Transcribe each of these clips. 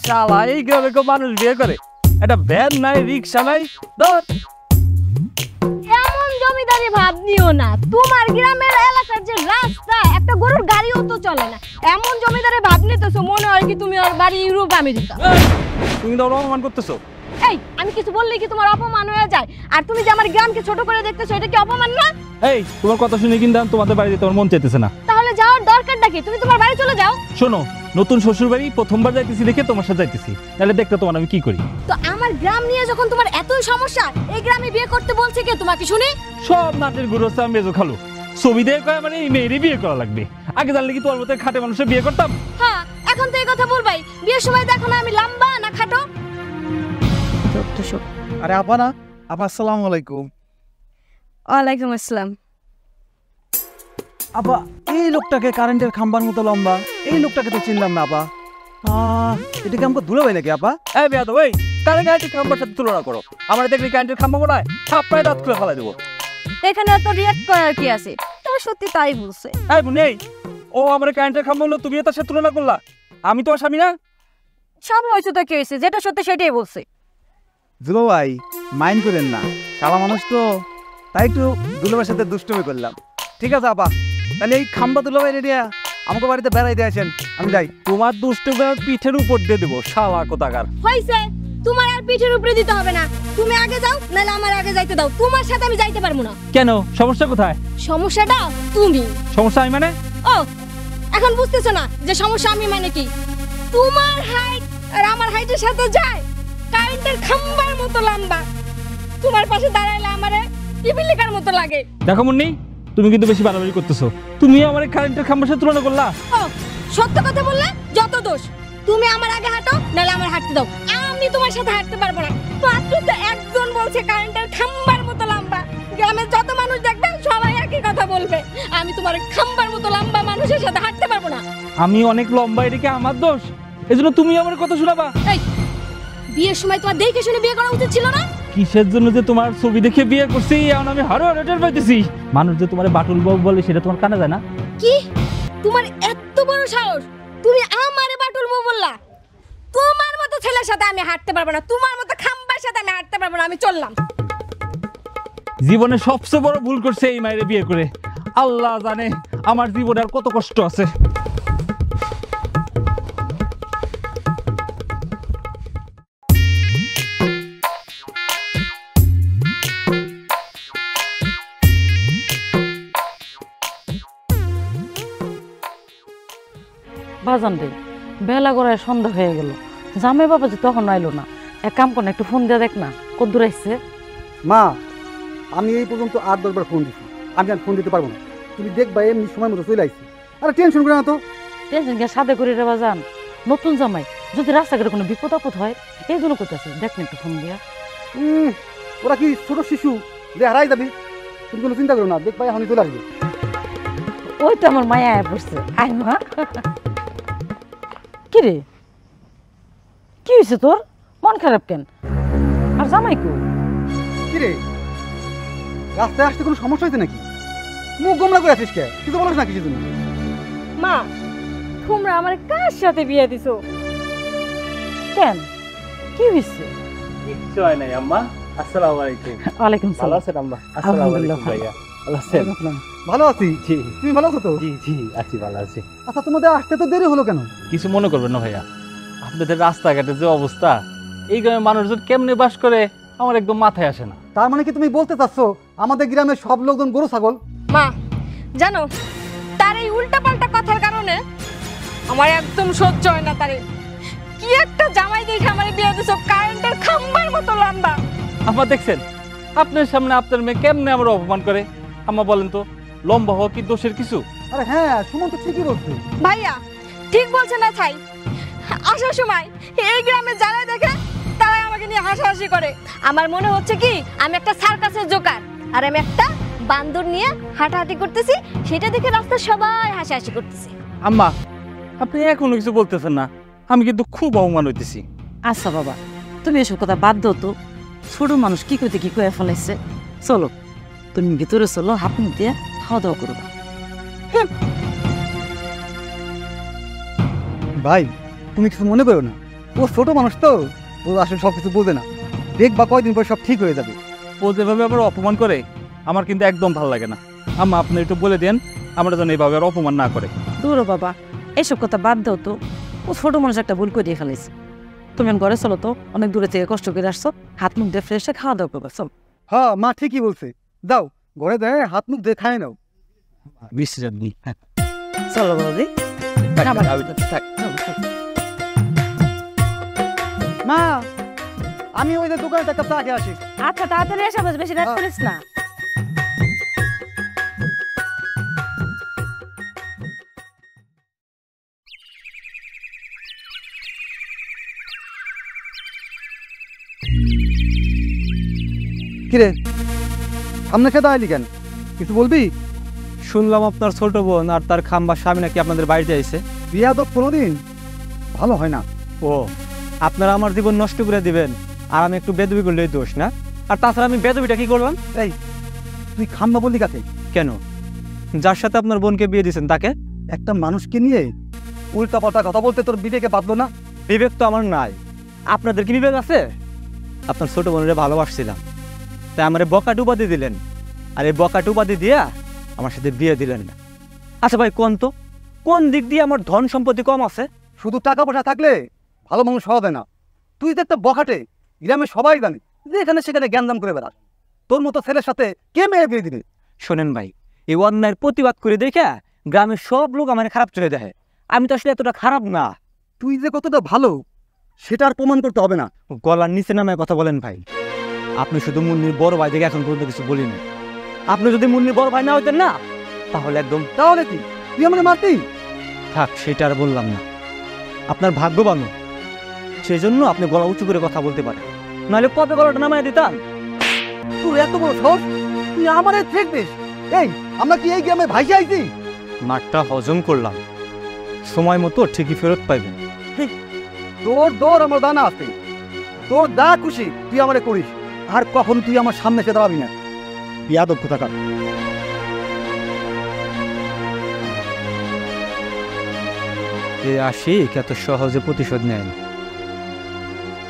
শালা এই গ্রামে কেউ মানুষ বিয়ে করে? একটা ভ্যান নাই, রিক্সা নাই, ধর। এমন জমিদারি ভাব নিও না, তোমার গ্রামের এলাকার যে রাস্তা একটা গরুর গাড়িও তো চলে না, এমন জমিদারি ভাব নিতেছো মনে হয় কি তুমি আর বাড়ি ইউরোপ আমেরিকা। তুমি তো অপমান করতেছো। এই আমি কিছু বললেই কি তোমার অপমান হয়ে যায়? আর তুমি যে আমার গ্রামকে ছোট করে দেখতেছো এটা কি অপমান না? এই তোমার কথা শুনে কিন্তু তোমাদের বাড়িতে তোমার মন চাইতেছে না। তাহলে যাওয়ার দরকারটা কি? তুমি তোমার বাড়ি চলে যাও। শোনো, নতুন শ্বশুর বাড়ি প্রথমবার যাইতেছি দেখে তোমার সাথে যাইতেছি, তাহলে দেখতে তোমার আমি কি করি। তো আমার গ্রাম নিয়ে যখন তোমার এতই সমস্যা, এই গ্রামে বিয়ে করতে বলছে কে তোমাকে শুনি? সব নাটের গুরু হচ্ছে মেজো খালু। ছবি দিয়ে কয় মানে এই মেয়েরই বিয়ে করা লাগবে। আগে জানলে কি তোমার মতো খাটে মানুষের বিয়ে করতাম? হ্যাঁ, এখন তো এই কথা বলবাই। বিয়ের সময় দেখো না আমি লম্বা না খাটো। আরে আপা না, আপা আসসালামু আলাইকুম। ওয়ালাইকুম আসসালাম। আপা এই লোকটাকে কারেন্টের খাম্বার মতো লম্বা, এই লোকটাকে তো চিনলাম না আপা। এটা কি আমাকে দুলাভাই নাকি আপা? এই বেয়াদব, ওই কারেন্টের খাম্বার সাথে তুলনা করো। আমার দেখলে কারেন্টের খাম্বা মনে হয় থাপ্পড়ায় দাঁত খুলে ফেলাই দেবো। এখানে তো রিয়াক্ট করার কি আছে? তুমি সত্যি তাই বলছে। এই বোন, এই ও আমার কারেন্টের খাম্বা হলো, তুমি তার সাথে তুলনা করলা? আমি তো স্বামী না। সব হয়েছে তো কি হয়েছে, যেটা সত্যি সেটাই বলছে। দুলাভাই মাইন্ড করেন না, শালা মানুষ তো, তাই একটু দুলাভাইয়ের সাথে দুষ্টুমি করলাম। ঠিক আছে আপা, তাহলে এই খাম্বা দুলাভাই রেডিয়া আমাকে বাড়িতে বেড়াইতে আসেন, আমি যাই। তোমার দুষ্টু পিঠের উপর দিয়ে দেবো শালা কোথাকার। হইছে, তোমার আর পিঠের উপরে দিতে হবে না। তুমি আগে যাও, নাহলে আমার আগে যাইতে দাও। তোমার সাথে আমি যাইতে পারবো না। কেন? সমস্যা কোথায়? সমস্যাটা তুমি। সমস্যা আমি মানে? ও এখন বুঝতেছো না যে সমস্যা আমি মানে কি? তোমার হাইট আর আমার হাইটের সাথে যায়, কারেন্টের খাম্বার মতো লম্বা। তোমার পাশে দাঁড়াইলে আমারে পিপিলিকার মতো লাগে। দেখো মুন্নি, তুমি কিন্তু বেশি বাড়াবাড়ি করতেছো। তুমি আমার কারেন্টের খাম্বার সাথে তুলনা করলা। ও সত্য কথা বললে যত দোষ। তুমি আমার আগে হাঁটো, নাহলে আমার হাঁটতে দাও। আমি তোমার সাথে হাঁটতে পারবো না। মাত্র তো একজন বলছে কারেন্টের খাম্বার মতো লম্বা, গ্রামের যত মানুষ দেখবে সবাই একই কথা বলবে। আমি তোমার খাম্বার মতো লম্বা মানুষের সাথে হাঁটতে পারবো না। আমি অনেক লম্বা, এটা কি আমার দোষ? এজন্য তুমি আমার কথা শোনাবা? এই বিয়ের সময় তোমার দেখে শুনে বিয়ে করা উচিত ছিল না? কিসের জন্য যে তোমার ছবি দেখে বিয়ে করছি এখন আমি হারো রেটের পাইতেছি। মানুষ যে তোমার বাটুল বাবু বলে সেটা তোমার কানে যায় না? কি তোমার এত বড় সাহস? তুমি আমারে বাটুল বউ বললা? তোমার মতো ছেলের সাথে আমি হাঁটতে পারবো না, তোমার মতো খাম্বার সাথে আমি হাঁটতে পারবো না। আমি চললাম। জীবনে সবচেয়ে বড় ভুল করছে এই মায়ের বিয়ে করে। আল্লাহ জানে আমার জীবনে আর কত কষ্ট আছে। বাজান রে, বেলা গড়ায় সন্ধ্যা হয়ে গেল, জামাই বাবা যে তখন আইলো না। এক কাম কর না, একটু ফোন দিয়ে দেখ না কদ্দুর আইছে। মা, আমি এই পর্যন্ত 8-10 বার ফোন দিচ্ছি, আমি আর ফোন দিতে পারবো না। তুমি দেখবা এমনি সময় মতো চলে আসছি। আরে টেনশন করে না তো। টেনশন কে সাথে করে রে বাজান, নতুন জামাই, যদি রাস্তাঘাটে কোনো বিপদ আপদ হয় এই জন্য করতেছে। দেখ না একটু ফোন দিয়া। ওরা কি ছোট শিশু যে হারাই যাবি? তুমি কোনো চিন্তা করো না, দেখবা এখনই চলে আসবে। ওই তো আমার মায়া আয় পড়ছে। আয় মা। কি রে, কি হয়েছে তোর? মন খারাপ কেন? আর জামাই কো? কি রে, রাস্তায় আসতে কোনো সমস্যা হয়েছে নাকি? মুখ গোমরা করে আছিস কে? কিছু বলিস না কিছু জন্য? মা, তোমরা আমার কার সাথে বিয়ে দিছো? কেন, কি হয়েছে? কিচ্ছু হয় নাই আম্মা। আসসালামু আলাইকুম। ওয়ালাইকুম ভালো সালাম। আছেন আম্মা? আলহামদুলিল্লাহ ভাইয়া ভালো আছেন? ভালো আছি। জি তুমি ভালো আছো তো? জি জি আছি, ভালো আছি। আচ্ছা, তোমাদের আসতে তো দেরি হলো কেন? কিছু মনে করবেন না ভাইয়া, আপনাদের রাস্তাঘাটের যে অবস্থা, এই গ্রামের মানুষজন কেমনে বাস করে আমার একদম মাথায় আসে না। তার মানে কি তুমি বলতে চাচ্ছ আমাদের গ্রামের সব লোকজন গরু ছাগল? মা জানো, তার এই উল্টাপাল্টা কথার কারণে আমার একদম সহ্য হয় না। তারে কি একটা জামাই দেখে আমার বিয়ে দিছো, কারেন্টের খাম্বার মতো লম্বা। আম্মা দেখছেন আপনার সামনে আপনার মেয়ে কেমনে আমার অপমান করে? আম্মা বলেন তো, লম্বা হওয়া কি দোষের কিছু? আরে হ্যাঁ, সুমন তো ঠিকই বলছে। ভাইয়া ঠিক বলছে না ছাই? আসার সময় এই গ্রামে যারা দেখে তারাই আমাকে নিয়ে হাসাহাসি করে। আমার মনে হচ্ছে কি আমি একটা সার্কাসের জোকার, আর আমি একটা বান্দর নিয়ে হাঁটাহাঁটি করতেছি, সেটা দেখে রাস্তায় সবাই হাসাহাসি করতেছে। আম্মা আপনি এখনো কিছু বলতেছেন না, আমি কিন্তু খুব অপমান হইতেছি। আচ্ছা বাবা, তুমি এসব কথা বাদ দাও তো। ছোট মানুষ কি করতে কি কয়ে ফেলাইছে। চলো তুমি ভিতরে চলো, হাত মুখ দিয়ে খাওয়া দাওয়া করবা। ভাই তুমি কিছু মনে করো না, ও ছোট মানুষ তো, ও আসলে সব কিছু বোঝে না। দেখবা কয়দিন পর সব ঠিক হয়ে যাবে। ও যেভাবে আবার অপমান করে আমার কিন্তু একদম ভালো লাগে না। আম্মা আপনি একটু বলে দেন আমরা যেন এইভাবে আর অপমান না করে। দূর বাবা, এসব কথা বাদ দাও তো। ও ছোট মানুষ একটা ভুল করে দিয়ে ফেলেছে। তুমি এখন ঘরে চলো তো, অনেক দূরে থেকে কষ্ট করে আসছো, হাত মুখ দিয়ে ফ্রেশ খাওয়া দাওয়া করবে। চল। হ্যাঁ মা ঠিকই বলছে, দাও ঘরে দেয় হাত মুখ দিয়ে খায় নাও। বিশ্রাম নিই। চলো বৌদি। মা আমি ওই যে দোকানে একটা চা খেয়ে আসি। আচ্ছা তাড়াতাড়ি এসে বস, বেশি রাত করিস না। কিরে সামনে খেতে আইলি কেন, কিছু বলবি? শুনলাম আপনার ছোট বোন আর তার খাম্বা স্বামী নাকি আপনাদের বাড়িতে আইছে। বিয়া তো কোনোদিন ভালো হয় না। ও আপনারা আমার জীবন নষ্ট করে দিবেন আর আমি একটু বেদবি করলেই দোষ না? আর তাছাড়া আমি বেদবিটা কি করলাম? এই তুই খাম্বা বললি কাছে? কেন? যার সাথে আপনার বোনকে বিয়ে দিয়েছেন তাকে? একটা মানুষকে নিয়ে উল্টা পাল্টা কথা বলতে তোর বিবেকে বাঁধলো না? বিবেক তো আমার নাই, আপনাদের কি বিবেক আছে? আপনার ছোট বোনের ভালোবাসছিলাম, তাই আমার বকাট উপাধি দিলেন, আর এই বকাট উপাধি দিয়া আমার সাথে বিয়ে দিলেন না। আচ্ছা ভাই কোন তো, কোন দিক দিয়ে আমার ধন সম্পত্তি কম আছে? শুধু টাকা পয়সা থাকলে ভালো মানুষ হওয়া যায় না। তুই তো একটা বখাটে, গ্রামে সবাই জানে যে এখানে সেখানে জ্ঞানদাম করে বেড়াস। তোর মতো ছেলের সাথে কে মেয়ে বিয়ে দিবে? শোনেন ভাই, এই অন্যায়ের প্রতিবাদ করে দেখে গ্রামের সব লোক আমার খারাপ চলে দেখে। আমি তো আসলে এতটা খারাপ না। তুই যে কতটা ভালো সেটা আর প্রমাণ করতে হবে না। গলার নিচে নামে কথা বলেন ভাই। আপনি শুধু মুন্নির বড় ভাই থেকে এখন পর্যন্ত কিছু বলিনি। আপনি যদি মুন্নির বড় ভাই না হইতেন না, তাহলে একদম তাহলে কি তুই আমার মারতি? থাক, সেটা আর বললাম না। আপনার ভাগ্যবান, সেই জন্য আপনি গলা উঁচু করে কথা বলতে পারেন, নাহলে কবে গলাটা নামায় দিতাম। তোর এত বড় সাহস, তুই আমারে ঠেক দিস? এই আমরা কি এই গ্রামে ভাইসে আইছি? মাঠটা হজম করলাম, সময় মতো ঠিকই ফেরত পাইবেন। তোর দৌড় আমার দানা আছে, তোর যা খুশি তুই আমারে করিস, আর কখন তুই আমার সামনে এসে দাঁড়াবি না। বিয়াদব কোথাকার। এই আশিক এত সহজে প্রতিশোধ নেয় না।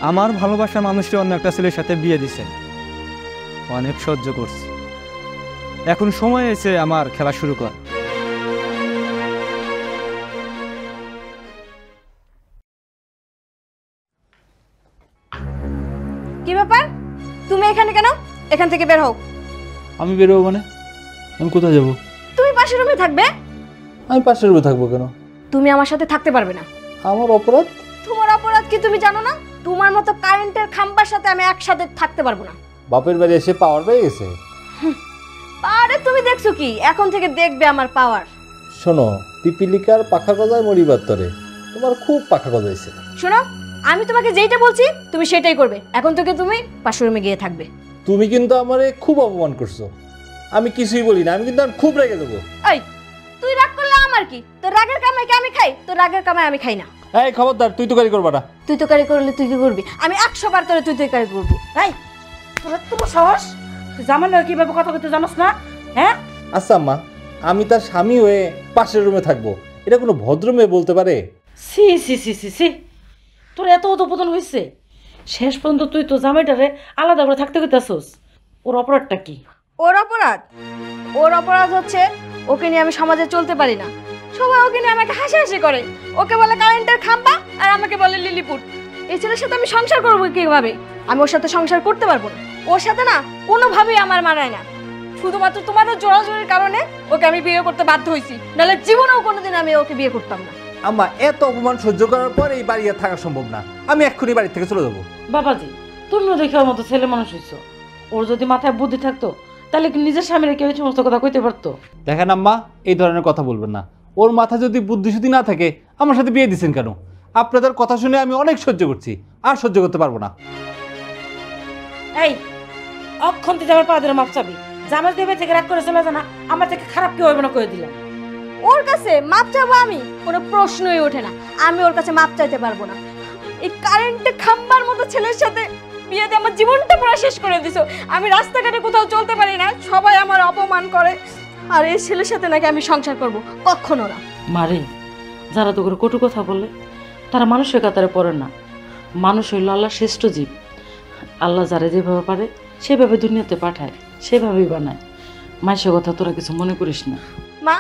আমার ভালোবাসার মানুষটি অন্য একটা ছেলের সাথে বিয়ে দিছে, অনেক সহ্য করছে। এখন সময় এসে আমার খেলা শুরু কর। কি ব্যাপার, তুমি এখানে কেন? এখান থেকে বের হও। আমি বেরোবো মানে? আমি কোথায় যাব? তুমি পাশের রুমে থাকবে। আমি পাশের রুমে থাকবো কেন? তুমি আমার সাথে থাকতে পারবে না। আমার অপরাধ? তোমার অপরাধ কি তুমি জানো না? তোমার মতো কারেন্টের খাম্বার সাথে আমি একসাথে থাকতে পারবো না। বাপের বাড়ি এসে পাওয়ার পেয়ে গেছে। পাওয়ারে তুমি দেখছো কি? এখন থেকে দেখবে আমার পাওয়ার। শোনো, পিপিলিকার পাখা গজায় মরিবার তরে, তোমার খুব পাখা গজাইছে। শোনো, আমি তোমাকে যেইটা বলছি তুমি সেটাই করবে। এখন থেকে তুমি পাশের রুমে গিয়ে থাকবে। তুমি কিন্তু আমারে খুব অপমান করছো। আমি কিছুই বলি না, আমি কিন্তু আর খুব রেগে দেবো। এই তুই রাগ করলে আমার কি? তোর রাগের কামাই কি আমি খাই? তোর রাগের কামাই আমি খাই না। এই খবরদার, তুই তো গাড়ি করবা না। তুই তো কারি করলে তুই কি করবি? আমি 100 বার তোরে তুই তো কারি করবো। এই তোর এত বড় সাহস, তুই জামাই লগে কিভাবে কথা বলতে জানোস না? হ্যাঁ আচ্ছা আম্মা, আমি তার স্বামী হয়ে পাশের রুমে থাকবো, এটা কোনো ভদ্র মেয়ে বলতে পারে? সি সি সি সি সি, তোর এত অধপতন হয়েছে। শেষ পর্যন্ত তুই তো জামাইটারে আলাদা করে থাকতে কইতাছস। ওর অপরাধটা কি? ওর অপরাধ? ওর অপরাধ হচ্ছে ওকে নিয়ে আমি সমাজে চলতে পারি না। সবাই ওকে নিয়ে আমাকে হাসাহাসি করে। ওকে বলে কারেন্টের খাম্বা আর আমাকে বলে লিলিপুট। এই ছেলের সাথে আমি সংসার করবো কিভাবে? আমি ওর সাথে সংসার করতে পারবো না। ওর সাথে না কোনোভাবেই আমার মানায় না। শুধুমাত্র তোমাদের জোরাজোরির কারণে ওকে আমি বিয়ে করতে বাধ্য হয়েছি, নাহলে জীবনেও কোনোদিন আমি ওকে বিয়ে করতাম না। আম্মা, এত অপমান সহ্য করার পর এই বাড়ি আর থাকা সম্ভব না। আমি এক্ষুনি বাড়ি থেকে চলে যাবো। বাবাজি, তুমিও দেখে ওর মতো ছেলে মানুষ হইছো। ওর যদি মাথায় বুদ্ধি থাকতো তাহলে কি নিজের স্বামীর কেউ এই সমস্ত কথা কইতে পারতো? দেখেন আম্মা, এই ধরনের কথা বলবেন না। ওর মাথা যদি বুদ্ধিশুদ্ধি না থাকে আমার সাথে বিয়ে দিচ্ছেন কেন? আপনাদের কথা শুনে আমি অনেক সহ্য করছি, আর সহ্য করতে পারবো না। এই অক্ষণ তুই আমার পা ধরে মাপ চাবি। জামাই দেবে থেকে রাগ করে চলে জানা, আমার থেকে খারাপ কেউ হইবে না কয়ে দিলাম। ওর কাছে মাপ চাবো আমি? কোনো প্রশ্নই ওঠে না। আমি ওর কাছে মাপ চাইতে পারবো না। এই কারেন্টে খাম্বার মতো ছেলের সাথে বিয়েতে আমার জীবনটা পুরো শেষ করে দিছো। আমি রাস্তাঘাটে কোথাও চলতে পারি না, সবাই আমার অপমান করে। আর এই ছেলের সাথে নাকি আমি সংসার করব? কখনো না। মারে, যারা তো করে কটু কথা বলে তারা মানুষের কাতারে পড়ে না। মানুষ হইল আল্লাহ শ্রেষ্ঠ জীব। আল্লাহ যারা যেভাবে পারে সেভাবে দুনিয়াতে পাঠায়, সেভাবেই বানায়। মাইসের কথা তোরা কিছু মনে করিস না। মা,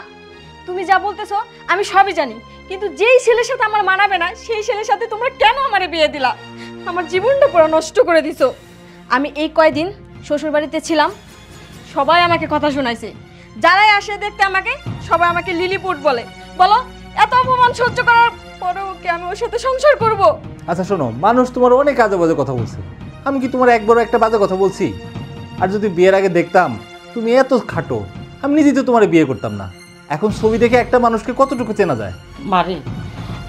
তুমি যা বলতেছো আমি সবই জানি, কিন্তু যেই ছেলের সাথে আমার মানাবে না সেই ছেলের সাথে তোমরা কেন আমারে বিয়ে দিলা? আমার জীবনটা পুরো নষ্ট করে দিছো। আমি এই কয়দিন শ্বশুর বাড়িতে ছিলাম, সবাই আমাকে কথা শোনাইছে। যারাই আসে দেখতে আমাকে সবাই আমাকে লিলিপুট বলে। বলো, এত অপমান সহ্য করার পরেও কি আমি ওর সাথে সংসার করব? আচ্ছা শোনো, মানুষ তোমার অনেক আজে বাজে কথা বলছে, আমি কি তোমার একবারও একটা বাজে কথা বলছি? আর যদি বিয়ের আগে দেখতাম তুমি এত খাটো, আমি নিজেই তো তোমার বিয়ে করতাম না। এখন ছবি দেখে একটা মানুষকে কতটুকু চেনা যায়? মারে,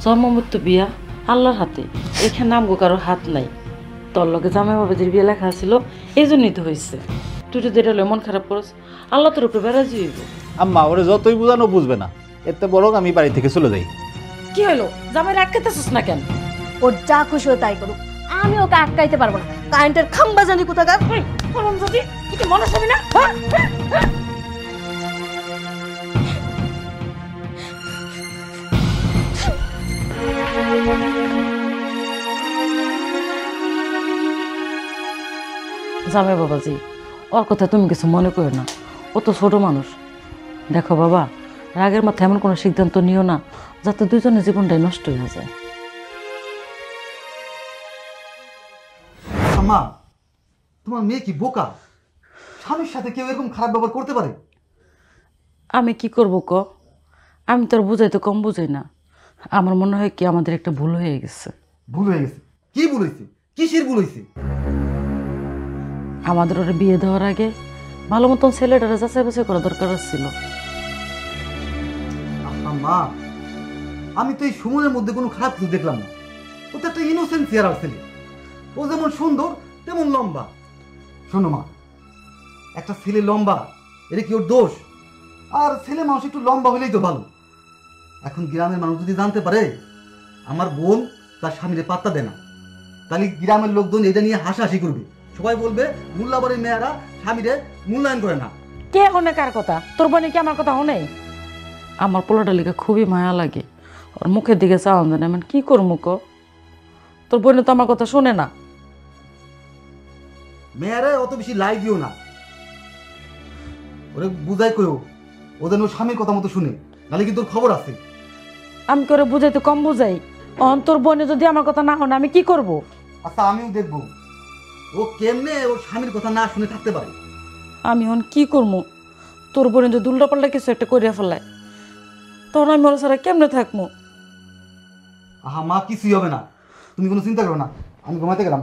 জন্ম মৃত্যু বিয়া আল্লাহর হাতে, এখানে আমগো কারো হাত নাই। তোর লগে জামাই বাবাজির বিয়ে লেখা ছিল, এই জন্যই তো হয়েছে। তুই যদি এটা মন খারাপ করস, আল্লাহ তোর উপরে বেড়া যাইব। আম্মা ওরে যতই বুঝানো বুঝবে না, এতে বরং আমি বাড়ি থেকে চলে যাই। কি হলো, জামাই রাখতেছিস না কেন? ওর যা খুশি হয় তাই করুক, আমি ওকে আটকাইতে পারবো না। কারেন্টের খাম্বা জানি কোথাকার। যদি কি মনে হবে না? জামাই বাবাজি, ওর কথা তুমি কিছু মনে করো না, ও তো ছোট মানুষ। দেখো বাবা, রাগের মাথায় এমন কোনো সিদ্ধান্ত নিও না যাতে দুজনের জীবনটাই নষ্ট হয়ে যায়। মা, তোমার মেয়ে কি বোকা? স্বামীর সাথে কেউ এরকম খারাপ ব্যবহার করতে পারে? আমি কি করব ক? আমি তোর বুঝাইতে কম বুঝাই না। আমার মনে হয় কি আমাদের একটা ভুল হয়ে গেছে। ভুল হয়ে গেছে? কি ভুল হয়েছে? কিসের ভুল হয়েছে? আমাদের ওরা বিয়ে দেওয়ার আগে ভালো মতন ছেলেটারা যাচাই বাছাই করা দরকার ছিল। মা, আমি তো এই সুমনের মধ্যে কোনো খারাপ কিছু দেখলাম না। ও তো একটা ইনোসেন্ট চেহারার ছেলে। ও যেমন সুন্দর তেমন লম্বা। শোনো মা, একটা ছেলে লম্বা এটা কি ওর দোষ? আর ছেলে মানুষ একটু লম্বা হলেই তো ভালো। এখন গ্রামের মানুষ যদি জানতে পারে আমার বোন তার স্বামীরে পাত্তা দেয় না, তাহলে গ্রামের লোকজন এটা নিয়ে হাসাহাসি করবে। সবাই বলবে মোল্লাবাড়ির মেয়েরা স্বামীরে মূল্যায়ন করে না। কে হনে কার কথা? তোর বোনে কি আমার কথা হনে? আমার পোলাটা লিখে খুবই মায়া লাগে। ওর মুখের দিকে চাওয়ান জানে আমি কি করবো ক? তোর বোনে তো আমার কথা শোনে না। মেয়েরা অত বেশি লাই দিও না, ওরে বুঝাই করো ওদের ওর স্বামীর কথা মতো শুনে, নাহলে কিন্তু তোর খবর আছে। আমি করে বুঝাইতে কম বুঝাই, অন তোর বোনে যদি আমার কথা না হনে আমি কি করব? আচ্ছা আমিও দেখবো ও কেমনে ওর স্বামীর কথা না শুনে থাকতে পারে। আমি এখন কি করবো? তোর বোনে যদি উল্টাপাল্টা কিছু একটা করিয়া ফেলায়, তখন আমি ওর ছাড়া কেমনে থাকবো? আহা মা, কিছুই হবে না, তুমি কোনো চিন্তা করো না, আমি ঘুমাতে গেলাম।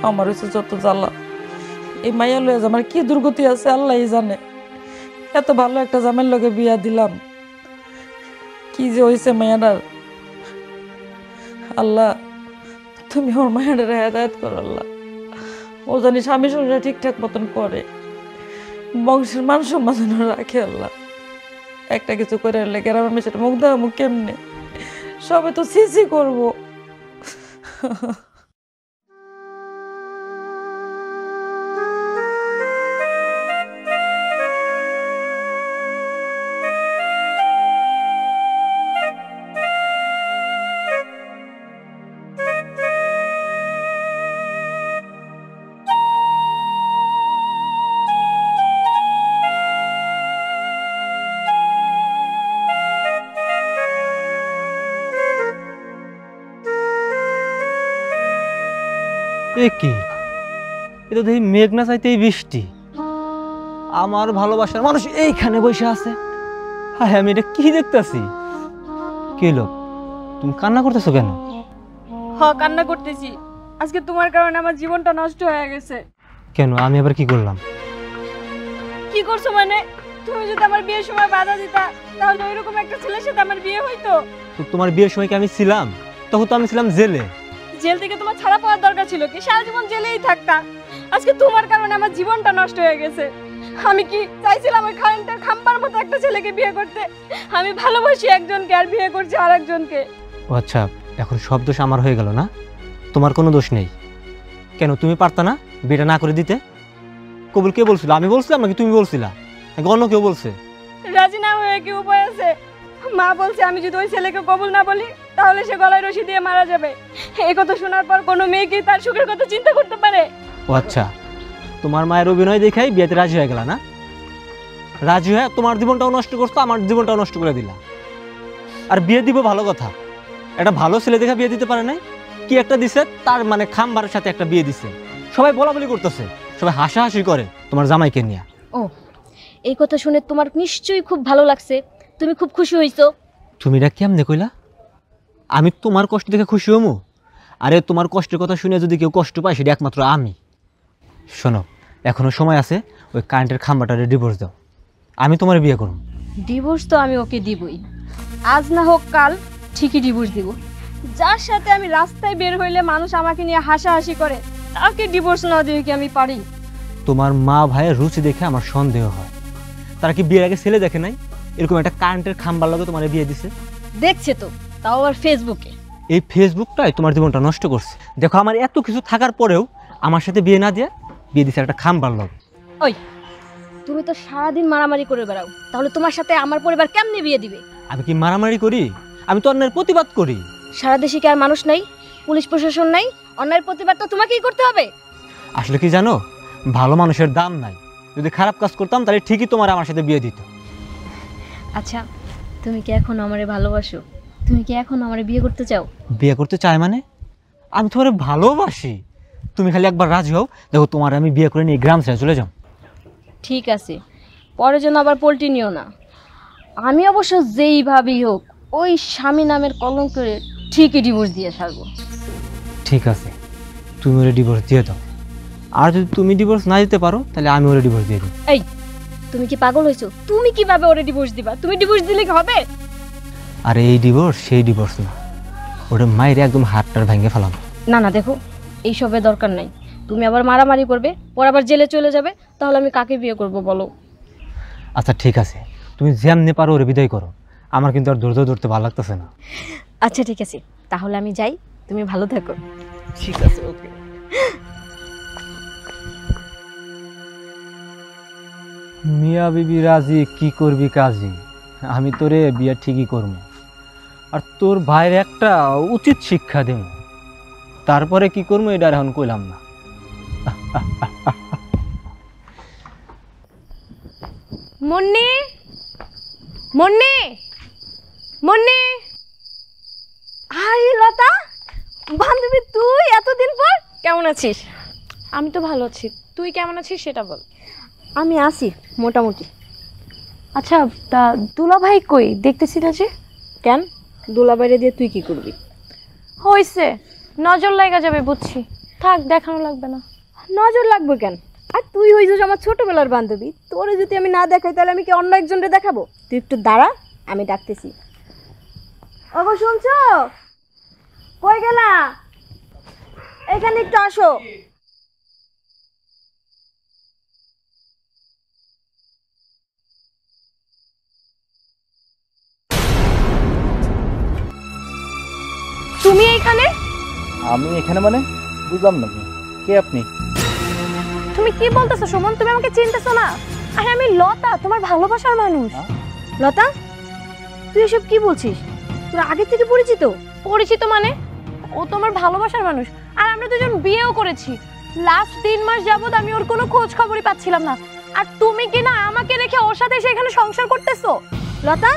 আমার হচ্ছে যত জ্বালা। এই মাইয়া লয়ে আমার কি দুর্গতি আছে আল্লাহই জানে। এত ভালো একটা জামের লগে বিয়া দিলাম, কি যে হয়েছে মায়াটার। আল্লাহ, তুমি ওর মায়াটার হেদায়েত করো আল্লাহ। ও জানি স্বামী শরীরে ঠিকঠাক মতন করে, বংশের মান সম্মান যেন রাখে আল্লাহ। একটা কিছু করে আনলে গ্রামের মেয়েটা মুখ দেওয়া মুখ কেমনে? সবে তো সিসি করবো। এ কি? এটা দেখি মেঘ না চাইতেই বৃষ্টি। আমার ভালোবাসার মানুষ এইখানে বসে আছে। হ্যাঁ, আমি এটা কি দেখতেছি? কি হলো, তুমি কান্না করতেছো কেন? কান্না করতেছি, আজকে তোমার কারণে আমার জীবনটা নষ্ট হয়ে গেছে। কেন, আমি আবার কি করলাম? কি করছো মানে? তুমি যদি আমার বিয়ের সময় বাধা দিতা তাহলে ওইরকম একটা ছেলের সাথে আমার বিয়ে হইতো। তো তোমার বিয়ের সময় কি আমি ছিলাম? তখন তো আমি ছিলাম জেলে। জেল থেকে তোমার ছাড়া পাওয়ার দরকার ছিল কি? সারা জীবন জেলেই থাকতা। আজকে তোমার কারণে আমার জীবনটা নষ্ট হয়ে গেছে। আমি কি চাইছিলাম ওই কারেন্টের খাম্বার মতো একটা ছেলেকে বিয়ে করতে? আমি ভালোবাসি একজনকে আর বিয়ে করছি আরেকজনকে। ও আচ্ছা, এখন সব দোষ আমার হয়ে গেল না? তোমার কোনো দোষ নেই। কেন, তুমি পারতা না বিয়েটা না করে দিতে? কবুল কে বলছিল? আমি বলছিলাম নাকি তুমি বলছিলা? নাকি অন্য কেউ বলছে? রাজি না হয়ে কি উপায় আছে? মা বলছে আমি যদি ওই ছেলেকে কবুল না বলি তাহলে সে গলায় রশি দিয়ে মারা যাবে। এই কথা শোনার পর কোনো মেয়ে কি তার সুখের কথা চিন্তা করতে পারে? ও আচ্ছা, তোমার মায়ের অভিনয় দেখাই বিয়েতে রাজি হয়ে গেল না? রাজি হয়ে তোমার জীবনটাও নষ্ট করছো, আমার জীবনটাও নষ্ট করে দিলা। আর বিয়ে দিব ভালো কথা, একটা ভালো ছেলে দেখা বিয়ে দিতে পারে নাই, কি একটা দিছে, তার মানে খাম্বারের সাথে একটা বিয়ে দিছে। সবাই বলাবলি করতেছে, সবাই হাসাহাসি করে তোমার জামাইকে নিয়ে। ও, এই কথা শুনে তোমার নিশ্চয়ই খুব ভালো লাগছে, তুমি খুব খুশি হইছো। তুমি এটা কেমনে কইলা? আমি তোমার কষ্ট দেখে খুশি হমু? আরে তোমার কষ্টের কথা শুনে যদি কেউ কষ্ট পায় সেটা একমাত্র আমি। শোনো, এখনো সময় আছে, ওই কারেন্টের খাম্বাটারে ডিভোর্স দাও, আমি তোমার বিয়ে করব। ডিভোর্স তো আমি ওকে দিবই, আজ না হোক কাল ঠিকই ডিভোর্স দিব। যার সাথে আমি রাস্তায় বের হইলে মানুষ আমাকে নিয়ে হাসাহাসি করে, তাকে ডিভোর্স না দিয়ে কি আমি পারি? তোমার মা ভাইয়ের রুচি দেখে আমার সন্দেহ হয়, তারা কি বিয়ের আগে ছেলে দেখে নাই? এরকম একটা কারেন্টের খাম্বার লগে তোমার বিয়ে দিছে। দেখছে তো, তাও আবার ফেসবুকে। এই ফেসবুকটাই তোমার জীবনটা নষ্ট করছে। দেখো, আমার এত কিছু থাকার পরেও আমার সাথে বিয়ে না দিয়ে বিয়ে দিছে একটা খাম্বার লগে। ওই, তুমি তো সারাদিন মারামারি করে বেড়াও, তাহলে তোমার সাথে আমার পরিবার কেমনে বিয়ে দিবে? আমি কি মারামারি করি? আমি তো অন্যের প্রতিবাদ করি। সারা দেশে কি আর মানুষ নাই, পুলিশ প্রশাসন নাই? অন্যায়ের প্রতিবাদ তো তোমাকেই করতে হবে। আসলে কি জানো, ভালো মানুষের দাম নাই। যদি খারাপ কাজ করতাম তাহলে ঠিকই তোমার আমার সাথে বিয়ে দিত। আচ্ছা, তুমি কি এখন আমারে ভালোবাসো? তুমি কি এখন আমারে বিয়ে করতে চাও? বিয়ে করতে চাই মানে? আমি তোমার ভালোবাসি। তুমি খালি একবার রাজি হও, দেখো তোমার আমি বিয়ে করে নিয়ে গ্রাম ছেড়ে চলে যাও। ঠিক আছে, পরে যেন আবার পল্টি নিও না। আমি অবশ্য যেইভাবেই হোক ওই স্বামী নামের কলঙ্কের ঠিকই ডিভোর্স দিয়ে ছাড়বো। ঠিক আছে, তুমি ওরে ডিভোর্স দিয়ে দাও। আর যদি তুমি ডিভোর্স না দিতে পারো তাহলে আমি ওরে ডিভোর্স দিয়ে দিই। এই, তুমি কি পাগল হয়েছো? তুমি কিভাবে ওরে ডিভোর্স দিবা? তুমি ডিভোর্স দিলে কি হবে? আর এই ডিভোর্স সেই ডিভোর্স না, ওটা মায়ের একদম হাতটার ভেঙে ফেলাম। না না, দেখো, এইসবের দরকার নাই। তুমি আবার মারামারি করবে, পর আবার জেলে চলে যাবে, তাহলে আমি কাকে বিয়ে করব বলো? আচ্ছা ঠিক আছে, তুমি যেমনি পারো ওরে বিদায় করো। আমার কিন্তু আর ধৈর্য ধরতে ভালো লাগতেছে না। আচ্ছা ঠিক আছে, তাহলে আমি যাই, তুমি ভালো থাকো। ঠিক আছে, ওকে। মিয়া বিবি রাজি, কি করবি কাজী? আমি তোরে বিয়ে ঠিকই করবো, আর তোর ভাইয়ের একটা উচিত শিক্ষা দেব। তারপরে কি করবো এটা আর এখন কইলাম না। মুন্নি, মুন্নি, মুন্নি। হাই লতা, বান্ধবী তুই, এতদিন পর কেমন আছিস? আমি তো ভালো আছি, তুই কেমন আছিস সেটা বল। আমি আছি মোটামুটি। আচ্ছা, তা দুলা ভাই কই দেখতেছি না যে? কেন, দোলা বাইরে দিয়ে তুই কি করবি? হইছে, নজর লাগা যাবে বুঝছি, থাক দেখানো লাগবে না। নজর লাগবে কেন? আর তুই হইছিস আমার ছোটবেলার বান্ধবী, তোরে যদি আমি না দেখাই তাহলে আমি কি অন্য একজনকে দেখাবো? তুই একটু দাঁড়া, আমি ডাকতেছি। ওগো শুনছো? কই গেলা? এখানে একটু আসো। তুমি এইখানে? আমি এখানে মানে বুঝলাম না, কে আপনি? তুমি কি বলতেছো সুমন? তুমি আমাকে চিনতেছো না? আরে আমি লতা, তোমার ভালোবাসার মানুষ। লতা, তুই এসব কি বলছিস? তোর আগে থেকে পরিচিত? পরিচিত মানে? ও তোমার ভালোবাসার মানুষ, আর আমরা দুজন বিয়েও করেছি। লাস্ট 3 মাস যাবত আমি ওর কোনো খোঁজ খবরই পাচ্ছিলাম না, আর তুমি কি না আমাকে রেখে ওর সাথে সেখানে সংসার করতেছো? লতা,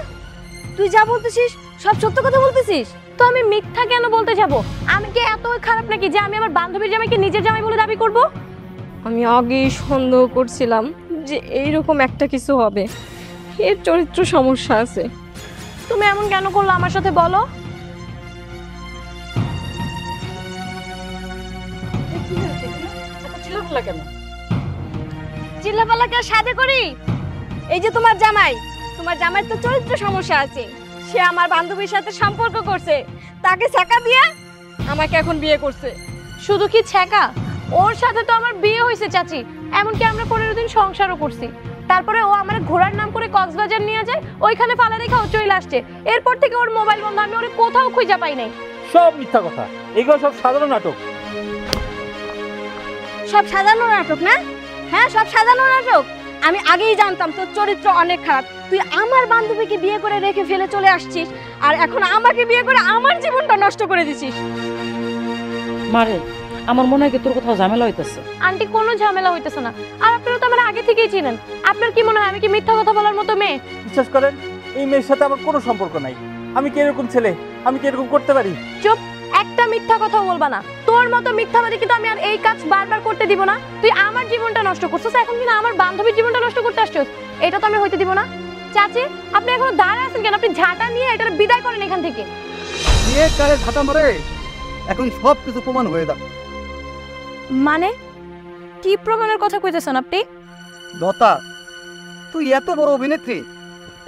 তুই যা বলতেছিস সব সত্য কথা বলতেছিস? তো আমি মিথ্যা কেন বলতে যাব? আমি কি এত খারাপ নাকি যে আমি আমার বান্ধবীর জামাইকে নিজের জামাই বলে দাবি করব? আমি আগেই সন্দেহ করছিলাম যে এইরকম একটা কিছু হবে। এর চরিত্র সমস্যা আছে। তুমি এমন কেন করলো আমার সাথে বলো? চিল্লাপাল্লাকে সাথে করি? এই যে তোমার জামাই, তোমার জামাই তো চরিত্র সমস্যা আছে। সে আমার বান্ধবীর সাথে সম্পর্ক করছে, তাকে ছাকা দিয়ে আমাকে এখন বিয়ে করছে। শুধু কি ছ্যাঁকা, ওর সাথে তো আমার বিয়ে হয়েছে চাচি, এমনকি আমরা 15 দিন সংসারও করছি। তারপরে ও আমার ঘোড়ার নাম করে কক্সবাজার নিয়ে যায়, ওইখানে ফালা রেখে ও চলে আসছে। এরপর থেকে ওর মোবাইল বন্ধ, আমি ওরে কোথাও খুঁজে পাই নাই। সব মিথ্যা কথা, এগুলো সব সাধারণ নাটক। সব সাজানো নাটক না? হ্যাঁ, সব সাজানো নাটক। আমি আগেই জানতাম তোর চরিত্র অনেক খারাপ। তুই আমার বান্ধবীকে বিয়ে করে রেখে ফেলে চলে আসছিস, আর এখন আমাকে বিয়ে করে আমার জীবনটা নষ্ট করে দিছিস। মারে আমার মনে হয় কি তোর কোথাও ঝামেলা হইতেছে। আন্টি কোনো ঝামেলা হইতেছে না, আর আপনারা তো আমার আগে থেকেই চিনেন। আপনার কি মনে হয় আমি কি মিথ্যা কথা বলার মতো মেয়ে? বিশ্বাস করেন, এই মেয়ের সাথে আমার কোনো সম্পর্ক নাই। আমি কি এরকম ছেলে? আমি কি এরকম করতে পারি? চুপ, একটা মিথ্যা কথা বলবা না। তোর মতো মিথ্যাবাদী কিন্তু আমি আর এই কাজ বারবার করতে দিব না। তুই আমার জীবনটা নষ্ট করছিস, এখন কিন্তু আমার বান্ধবীর জীবনটা নষ্ট করতে আসছিস। এটা তো আমি হইতে দিব না। চাচি, আপনি এখনো দাঁড়ায় আছেন কেন? আপনি ঝাঁটা নিয়ে এটা বিদায় করেন এখান থেকে। বিয়ে কারে ঝাঁটা মারে, এখন সব কিছু প্রমাণ হয়ে যাবে। মানে কি প্রমাণের কথা কইতেছেন আপনি? লতা, তুই এত বড় অভিনেত্রী,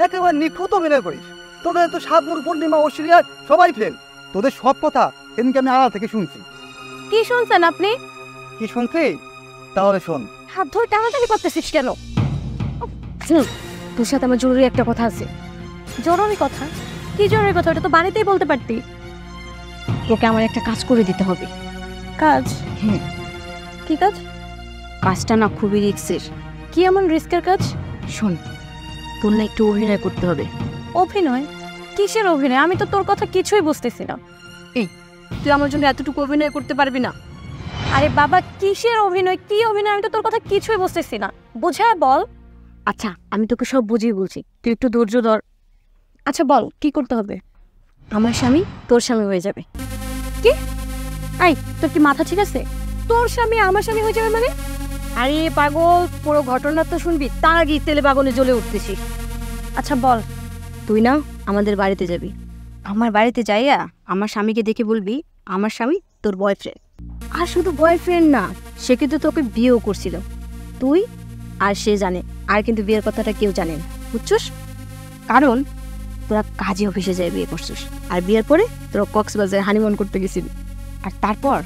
একেবারে নিখুঁত অভিনয় করিস। তোদের তো সাতগুর পূর্ণিমা ও সিরিয়াস সবাই ফেল। তোদের সব কথা সেদিনকে আমি আড়াল থেকে শুনছি। কি শুনছেন আপনি? কি শুনছি? তাহলে শোন। হাত ধরে টানাটানি করতেছিস কেন? তোর সাথে আমার জরুরি একটা কথা আছে। জরুরি কথা? কি জরুরি কথা? এটা তো বাড়িতেই বলতে পারতি। তোকে আমার একটা কাজ করে দিতে হবে। কাজ? কি কাজ? কাজটা না খুবই রিস্কের। কি এমন রিস্কের কাজ? শোন, তোর না একটু অভিনয় করতে হবে। অভিনয়? কিসের অভিনয়? আমি তো তোর কথা কিছুই বুঝতেছি না। তুই আমার জন্য এতটুকু অভিনয় করতে পারবি না? আরে বাবা, কিসের অভিনয়? কি অভিনয়? আমি তো তোর কথা কিছুই বুঝতেছি না, বুঝায় বল। আচ্ছা, আমি তোকে সব বুঝিয়ে বলছি, তুই একটু ধৈর্য ধর। আচ্ছা বল, কি করতে হবে? আমার স্বামী তোর স্বামী হয়ে যাবে। কি? এই, তোর কি মাথা ঠিক আছে? তোর স্বামী আমার স্বামী হয়ে যাবে মানে? আরে পাগল, পুরো ঘটনা তো শুনবি, তার আগে তেলে বাগনে জ্বলে উঠতেছিস। আচ্ছা বল। তুই না আমাদের বাড়িতে যাবি। আমার বাড়িতে যাইয়া আমার স্বামীকে দেখে বলবি আমার স্বামী তোর বয়ফ্রেন্ড। আর শুধু বয়ফ্রেন্ড না, সে কিন্তু তোকে বিয়েও করছিল। তুই আর সে জানে, আর কিন্তু বিয়ের কথাটা কেউ জানে না, বুঝছস? কারণ তোরা কাজে অফিসে যাই বিয়ে করছিস, আর বিয়ের পরে তোরা কক্সবাজার হানিমুন করতে গেছিলি, আর তারপর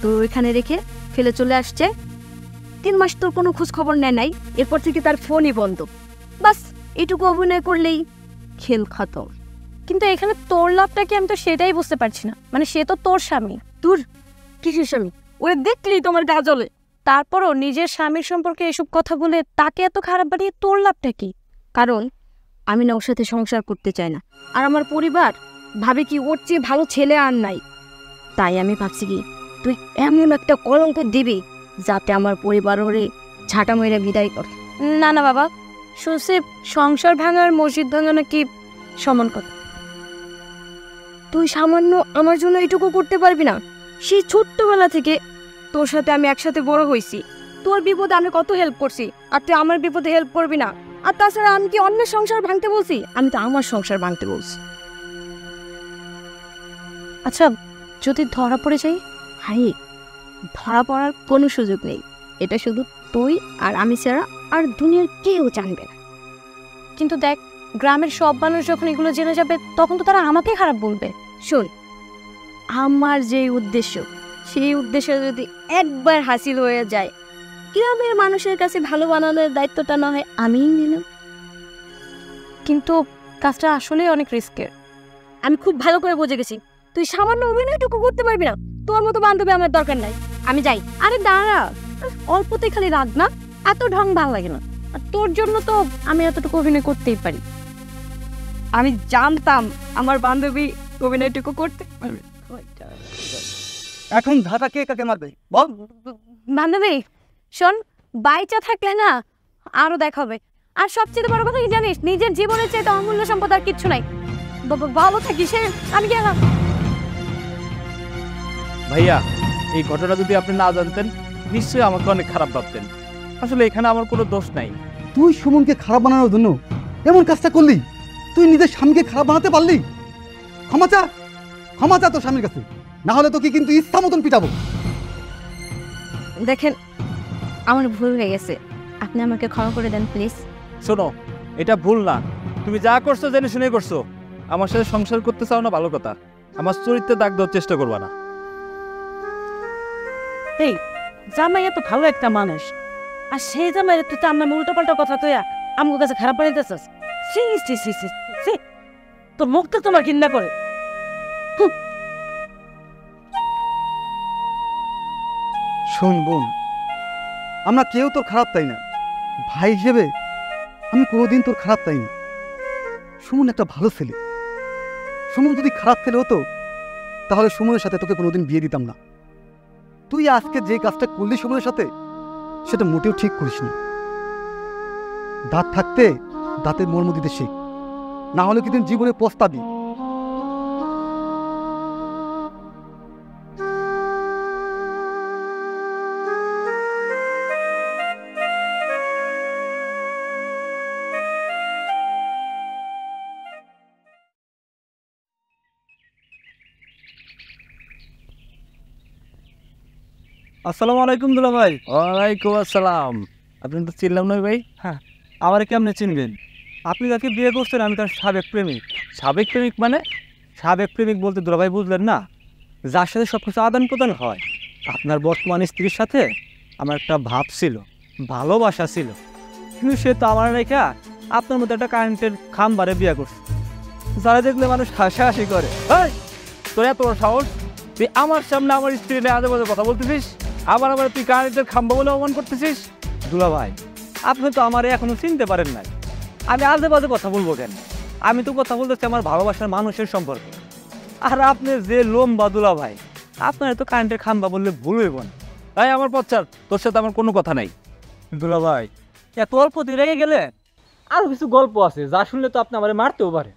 তোর ওইখানে রেখে ফেলে চলে আসছে। 3 মাস তোর কোনো খোঁজ খবর নেয় নাই, এরপর থেকে তার ফোনই বন্ধ। বাস এটুকু অভিনয় করলেই খেল খতম। কিন্তু এখানে তোর লাভটা কি? আমি তো সেটাই বুঝতে পারছি না। মানে সে তো তোর স্বামী। তোর কিসের স্বামী? ওরে দেখলেই তোমার গা জ্বলে। তারপরও নিজের স্বামীর সম্পর্কে এসব কথা বলে তাকে এত খারাপ বানিয়ে তোর লাভটা কি? কারণ আমি না ওর সাথে সংসার করতে চাই না, আর আমার পরিবার ভাবে কি ওর চেয়ে ভালো ছেলে আর নাই। তাই আমি ভাবছি কি, তুই এমন একটা কলঙ্ক দিবি যাতে আমার পরিবার ওরে ঝাঁটা মেরে বিদায় করে। না না বাবা, শুনছি সংসার ভাঙার মসজিদ ভাঙা নাকি সমান কথা। তুই সামান্য আমার জন্য এটুকু করতে পারবি না? সেই ছোট্টবেলা থেকে তোর সাথে আমি একসাথে বড় হয়েছি, তোর বিপদে আমি কত হেল্প করছি, আর তুই আমার বিপদে হেল্প করবি না? আর তাছাড়া আমি কি অন্যের সংসার ভাঙতে বলছি? আমি তো আমার সংসার ভাঙতে বলছি। আচ্ছা, যদি ধরা পড়ে যাই? হাই, ধরা পড়ার কোনো সুযোগ নেই। এটা শুধু তুই আর আমি ছাড়া আর দুনিয়ার কেউ জানবে না। কিন্তু দেখ, গ্রামের সব মানুষ যখন এগুলো জেনে যাবে তখন তো তারা আমাকে খারাপ বলবে। শোন, আমার যে উদ্দেশ্য, সেই উদ্দেশ্য যদি একবার হাসিল হয়ে যায়, গ্রামের মানুষের কাছে ভালো বানানোর দায়িত্বটা না হয় আমিই নিলাম। কিন্তু কাজটা আসলেই অনেক রিস্কের। আমি খুব ভালো করে বুঝে গেছি, তুই সামান্য অভিনয়টুকু করতে পারবি না। তোর মতো বান্ধবী আমার দরকার নাই, আমি যাই। আরে দাঁড়া, অল্পতে খালি রাগ না, এত ঢং ভালো লাগে না। আর তোর জন্য তো আমি এতটুকু অভিনয় করতেই পারি। আমি জানতাম আমার বান্ধবী অভিনয়টুকু করতে পারবে। এখন ঝাঁটা কে কাকে মারবে বল? বান্ধবী শোন, বাইচা থাকলে না আরো দেখাবে। আর সবচেয়ে বড় কথা কি জানিস? নিজের জীবনের চেয়ে অমূল্য সম্পদ আর কিচ্ছু নাই। ভালো থাকিস। আমি গেলাম। ভাইয়া, এই ঘটনা যদি আপনি না জানতেন নিশ্চয়ই আমাকে অনেক খারাপ ভাবতেন। আসলে এখানে আমার কোনো দোষ নাই। তুই সুমনকে খারাপ বানানোর জন্য এমন কাজটা করলি? তুই নিজের স্বামীকে খারাপ বানাতে পারলি? ক্ষমা চা, ক্ষমা চা তোর স্বামীর কাছে, না হলে তোকে কিন্তু ইচ্ছা মতন পিটাবো। দেখেন, আমার ভুল হয়ে গেছে, আপনি আমাকে ক্ষমা করে দেন প্লিজ। শোনো, এটা ভুল না। তুমি যা করছো জেনে শুনে করছো। আমার সাথে সংসার করতে চাও না, ভালো কথা। আমার চরিত্রে দাগ দেওয়ার চেষ্টা করবা না। এই জামাই এত ভালো একটা মানুষ, আর সেই জামাই তুই তো আমার উল্টো পাল্টা কথা তুই আমার কাছে খারাপ বানাইতেছিস। তোর মুখটা তোমার ঘৃণা করে। শোন বোন, আমরা কেউ তোর খারাপ তাই না, ভাই হিসেবে আমি কোনোদিন তোর খারাপ চাইনি। সুমন একটা ভালো ছেলে। সুমন যদি খারাপ ছেলে হতো তাহলে সুমনের সাথে তোকে কোনোদিন বিয়ে দিতাম না। তুই আজকে যে কাজটা করলি সুমনের সাথে সেটা মোটেও ঠিক করিসনি। দাঁত থাকতে দাঁতের মর্ম দিতে শেখ, না হলে কিন্তু জীবনে পস্তাবি। আসসালামু আলাইকুম দুলা ভাই। ওয়ালাইকুম আসসালাম। আপনি তো চিনলাম না ভাই। হ্যাঁ, আমার কেমনে চিনবেন? আপনি যাকে বিয়ে করছেন আমি তার সাবেক প্রেমিক। সাবেক প্রেমিক মানে? সাবেক প্রেমিক বলতে দুলা ভাই বুঝলেন না, যার সাথে সব কিছু আদান প্রদান হয়। আপনার বর্তমান স্ত্রীর সাথে আমার একটা ভাব ছিল, ভালোবাসা ছিল, কিন্তু সে তো আমার রেখা আপনার মতো একটা কারেন্টের খাম্বারে বিয়ে করছে, যারা দেখলে মানুষ হাসাহাসি করে। এই, তোর এত বড় সাহস! তুই আমার সামনে আমার স্ত্রী নিয়ে আজে বাজে কথা বলতেছিস, আবার তুই কারেন্টের খাম্বা বলে অপমান করতেছিস। দুলা ভাই, আপনি তো আমার এখনো চিনতে পারেন নাই। আমি আজে বাজে কথা বলবো কেন? আমি তো কথা বলতেছি আমার ভালোবাসার মানুষের সম্পর্কে। আর আপনি যে লম্বা দুলা ভাই, আপনার তো কারেন্টের খাম্বা বললে ভুল হইব না। তাই আমার পশ্চাৎ, তোর সাথে আমার কোনো কথা নাই। দুলা ভাই, এত অল্প দিয়ে রেগে গেলে আরো কিছু গল্প আছে যা শুনলে তো আপনি আমার মারতেও পারে।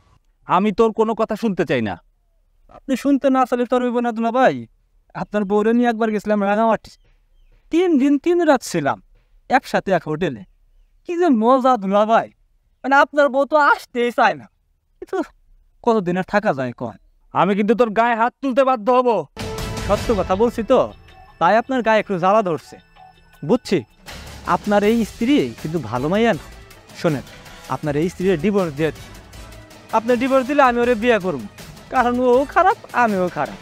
আমি তোর কোনো কথা শুনতে চাই না। আপনি শুনতে না চাইলে তোর হইব না দুলা ভাই। আপনার বউরে নিয়ে একবার গেছিলাম রাঙামাটি, 3 দিন 3 রাত ছিলাম একসাথে এক হোটেলে। কি যে মজা দুলা ভাই, মানে আপনার বউ তো আসতেই চায় না, কিন্তু কতদিন আর থাকা যায় কন? আমি কিন্তু তোর গায়ে হাত তুলতে বাধ্য হব। সত্য কথা বলছি তো, তাই আপনার গায়ে একটু জ্বালা ধরছে। বুঝছি, আপনার এই স্ত্রী কিন্তু ভালো মাইয়া না। শোনেন, আপনার এই স্ত্রীর ডিভোর্স দিয়ে, আপনি ডিভোর্স দিলে আমি ওরে বিয়ে করব, কারণ ও খারাপ আমিও খারাপ।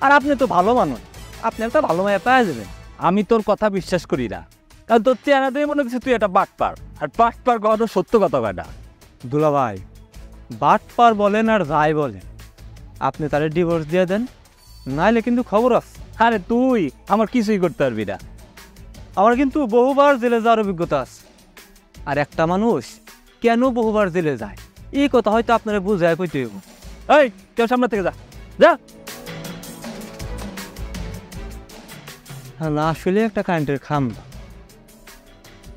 আর আপনি তো ভালো মানুষ, আপনি একটা ভালো মাইয়া পাওয়া যাবেন। আমি তোর কথা বিশ্বাস করি না, কারণ তোর চেহারা দিয়ে মনে হচ্ছে তুই একটা বাটপার, আর বাটপার কখনো সত্য কথা কয় না। দুলা ভাই, বাটপার বলেন আর যাই বলেন, আপনি তারে ডিভোর্স দিয়ে দেন, নাইলে কিন্তু খবর আছে। আরে তুই আমার কিছুই করতে পারবি না। আমার কিন্তু বহুবার জেলে যাওয়ার অভিজ্ঞতা আছে। আর একটা মানুষ কেন বহুবার জেলে যায় এই কথা হয়তো আপনারা বুঝায় কইতে হইব। এই, কেউ সামনে থেকে যা যা। না, আসলে একটা কারেন্টের খাম্বা।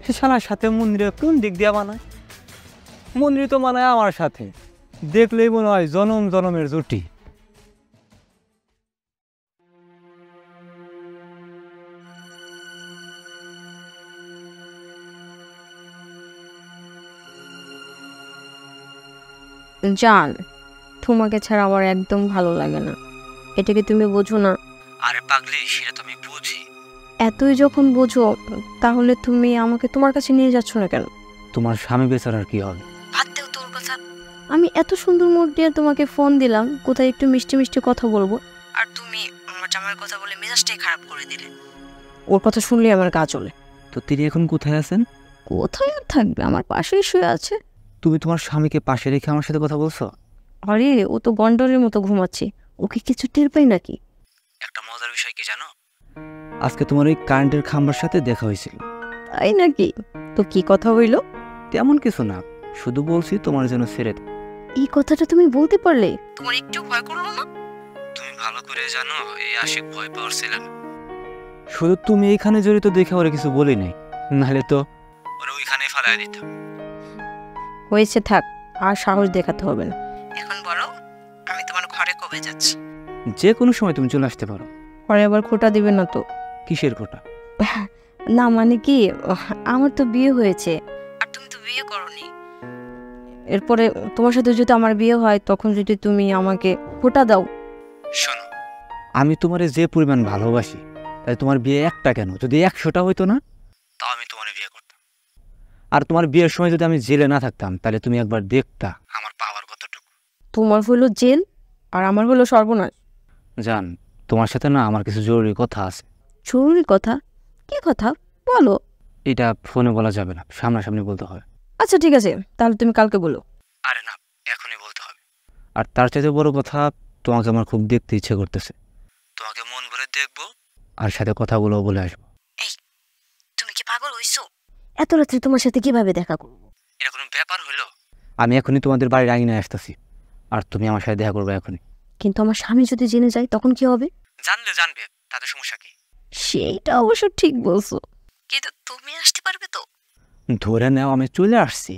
সে শালার সাথে মন্দিরে কোন দিক দিয়ে মানায়? মন্দির তো মানায় আমার সাথে, দেখলেই মনে হয় জনম জনমের জুটি। জান, তোমাকে ছাড়া আমার একদম ভালো লাগে না, এটাকে তুমি বোঝো না? আরে পাগলি, সেটা তুমি বুঝি। এতই যখন বোঝো তাহলে তুমি আমাকে তোমার কাছে নিয়ে যাচ্ছ না কেন? তোমার স্বামী বেচারার কি হবে? বাদ দেও তোর কথা। আমি এত সুন্দর মুড দিয়ে তোমাকে ফোন দিলাম, কোথায় একটু মিষ্টি মিষ্টি কথা বলবো, আর তুমি আমার জামাইয়ের কথা বলে মেজাজটাই খারাপ করে দিলে। ওর কথা শুনলে আমার গা চলে। তো তিনি এখন কোথায় আছেন? কোথায় আর থাকবে, আমার পাশেই শুয়ে আছে। তুমি তোমার স্বামীকে পাশে রেখে আমার সাথে কথা বলছো? আরে ও তো গন্ডরের মতো ঘুমাচ্ছে, ওকে কিছু টের পাই নাকি? একটা মজার বিষয় কি জানো? আজকে তোমার ওই কারেন্টের খাম্বার সাথে দেখা হয়েছিল। তাই নাকি? তো কি কথা হইল? তেমন কিছু না, শুধু বলছি তোমার জন্য ছেড়ে দাও। এই কথাটা তুমি বলতে পারলে? তোমার একটু ভয় করলো না? তুমি ভালো করে জানো এই আশিক ভয় পাওয়ার ছিল না। শুধু তুমি এইখানে জড়িত দেখে ওরা কিছু বলি নাই, নাহলে তো ওরা ওইখানেই ফালাই দিতাম। হয়েছে, থাক, আর সাহস দেখাতে হবে না। এখন বলো, আমি তোমার ঘরে কবে যাচ্ছি? যে কোনো সময় তুমি চলে আসতে পারো। ঘরে আবার খোটা দিবে না তো? কিসের খোটা? না মানে কি, আমার তো বিয়ে হয়েছে আর তুমি তো বিয়ে করোনি। এরপরে তোমার সাথে যদি আমার বিয়ে হয় তখন যদি তুমি আমাকে খোটা দাও। শোনো, আমি তোমারে যে পরিমাণ ভালোবাসি, তাই তোমার বিয়ে একটা কেন, যদি 100টা হইতো না তাও আমি তোমার বিয়ে করতাম। আর তোমার বিয়ের সময় যদি আমি জেলে না থাকতাম তাহলে তুমি একবার দেখতা আমার পাওয়ার কতটুকু। তোমার হলো জেল আর আমার হলো সর্বনাশ। জান, তোমার সাথে না আমার কিছু জরুরি কথা আছে। জরুরি কথা? কি কথা বলো? এটা ফোনে বলা যাবে না, সামনাসামনি বলতে হবে। আচ্ছা ঠিক আছে, তাহলে তুমি কালকে বলো। আরে না, এখনই বলতে হবে। আর তার চাইতে বড় কথা, তোমাকে আমার খুব দেখতে ইচ্ছে করতেছে। তোমাকে মন ভরে দেখবো আর সাথে কথাগুলো বলে আসবো। এই, তুমি কি পাগল হইছো? এত রাত্রে তোমার সাথে কিভাবে দেখা করবো? এরকম ব্যাপার হলো, আমি এখনই তোমাদের বাড়ির আঙিনায় আসতেছি, আর তুমি আমার সাথে দেখা করবে এখনই। কিন্তু আমার স্বামী যদি জেনে যায় তখন কি হবে? জানবে, তাতে সমস্যা কি? সেইটা অবশ্য ঠিক বলছো, কিন্তু তুমি আসতে পারবে তো? ধরে নাও আমি চলে আসছি,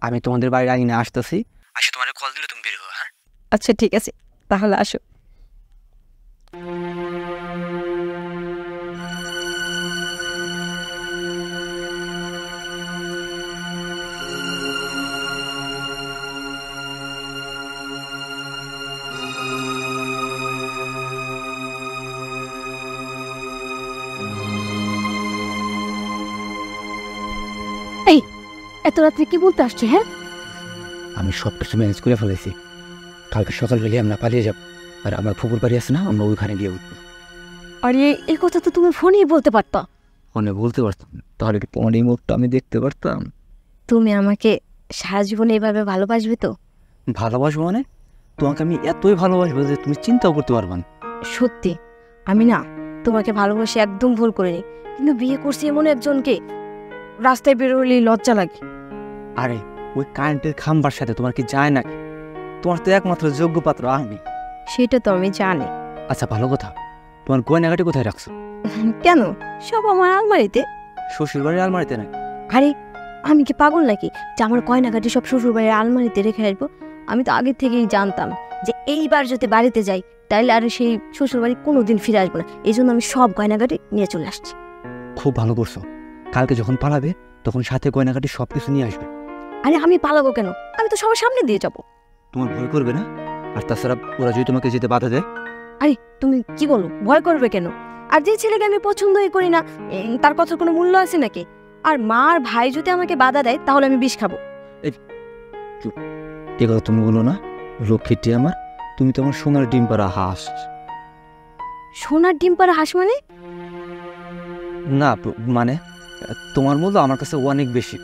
আমি তোমাদের বাড়ির আঙিনায় আসতেছি, আসে তোমার কল দিলে তুমি বের হো। হ্যাঁ আচ্ছা ঠিক আছে, তাহলে আসো। এই এত রাত্রে কি বলতে আসছে? হ্যাঁ, আমি সব কিছু ম্যানেজ করে ফেলেছি, কালকে সকালবেলা আমরা পালিয়ে যাব, আর আমার ফুপুর বাড়ি আছে না, আমরা ওইখানে গিয়ে উঠবো। আরে এই কথা তো তুমি ফোনেই বলতে পারতা। ফোনে বলতে পারতাম, তাহলে কি তোমার এই মুখটা আমি দেখতে পারতাম? তুমি আমাকে সারা জীবন এইভাবে ভালোবাসবে তো? ভালোবাসবো মানে? তোমাকে আমি এতই ভালোবাসবো যে তুমি চিন্তাও করতে পারবা না। সত্যি আমি না তোমাকে ভালোবাসি একদম ভুল করিনি, কিন্তু বিয়ে করছি এমন একজনকে রাস্তায় বেরোলেই লজ্জা লাগে। আরে ওই কারেন্টের খাম্বার সাথে তোমার কি যায় নাকি? তোমার তো একমাত্র যোগ্য পাত্র আমি। সেটা তো আমি জানি। আচ্ছা ভালো কথা, তোমার গয়নাগাটি কোথায় রাখছো? কেন, সব আমার আলমারিতে। শ্বশুর বাড়ির আলমারিতে নাকি? আরে আমি কি পাগল নাকি যে আমার গয়নাগাটি সব শ্বশুর বাড়ির আলমারিতে রেখে আসবো? আমি তো আগে থেকেই জানতাম যে এইবার যদি বাড়িতে যাই তাহলে আর সেই শ্বশুর বাড়ি কোনোদিন ফিরে আসবো না, এই জন্য আমি সব গয়নাগাটি নিয়ে চলে আসছি। খুব ভালো করছো, কালকে যখন পালাবে তখন সাথে গয়নাগাটি সব কিছু নিয়ে আসবে। আরে আমি পালাবো কেন, আমি তো সবার সামনে দিয়ে যাবো। তোমার ভয় করবে না? আর তাছাড়া ওরা যদি তোমাকে যেতে বাধা দেয়? আরে তুমি কি বলো, ভয় করবে কেন? আর যে ছেলেকে আমি পছন্দই করি না তার কথার কোনো মূল্য আছে নাকি? আর মা আর ভাই যদি আমাকে বাধা দেয় তাহলে আমি বিষ খাবো। এ কথা তুমি বলো না, লক্ষ্মীটি আমার, তুমি তো আমার সোনার ডিম পাড়া হাঁস। সোনার ডিম পাড়া হাঁস মানে? না মানে তোমার মূল্য আমার কাছে অনেক বেশি,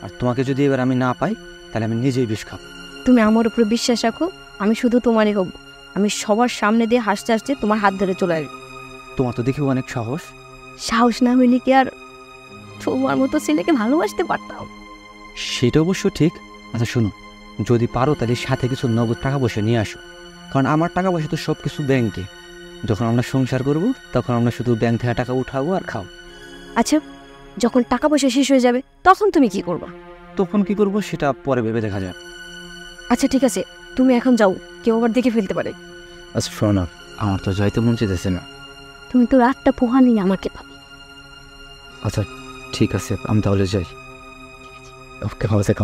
আর তোমাকে যদি এবার আমি না পাই তাহলে আমি নিজেই বিষ খাবো। তুমি আমার উপরে বিশ্বাস রাখো, আমি শুধু তোমারই হব। আমি সবার সামনে দিয়ে হাসতে হাসতে তোমার হাত ধরে চলে আসবো। তোমার তো দেখি অনেক সাহস। সাহস না হইলে কি আর তোমার মতো ছেলেকে ভালোবাসতে পারতাম? সেটা অবশ্য ঠিক। আচ্ছা শোনো, যদি পারো তাহলে সাথে কিছু নগদ টাকা পয়সা নিয়ে আসো, কারণ আমার টাকা পয়সা তো সব কিছু ব্যাংকে। যখন আমরা সংসার করব তখন আমরা শুধু ব্যাংক থেকে টাকা উঠাবো আর খাও। আচ্ছা, যখন টাকা পয়সা শেষ হয়ে যাবে তখন তুমি কি করবা? তখন কি করব সেটা পরে ভেবে দেখা যাবে। আচ্ছা ঠিক আছে, তুমি এখন যাও, কেউ আবার দেখে ফেলতে পারে। আচ্ছা শোনো, আমার তো যাইতে মন চাইতেছে না। তুমি তো রাতটা পোহা নিয়ে আমাকে পাবে। আচ্ছা ঠিক আছে, আমি তাহলে যাই। ওকে ভালো থেকো।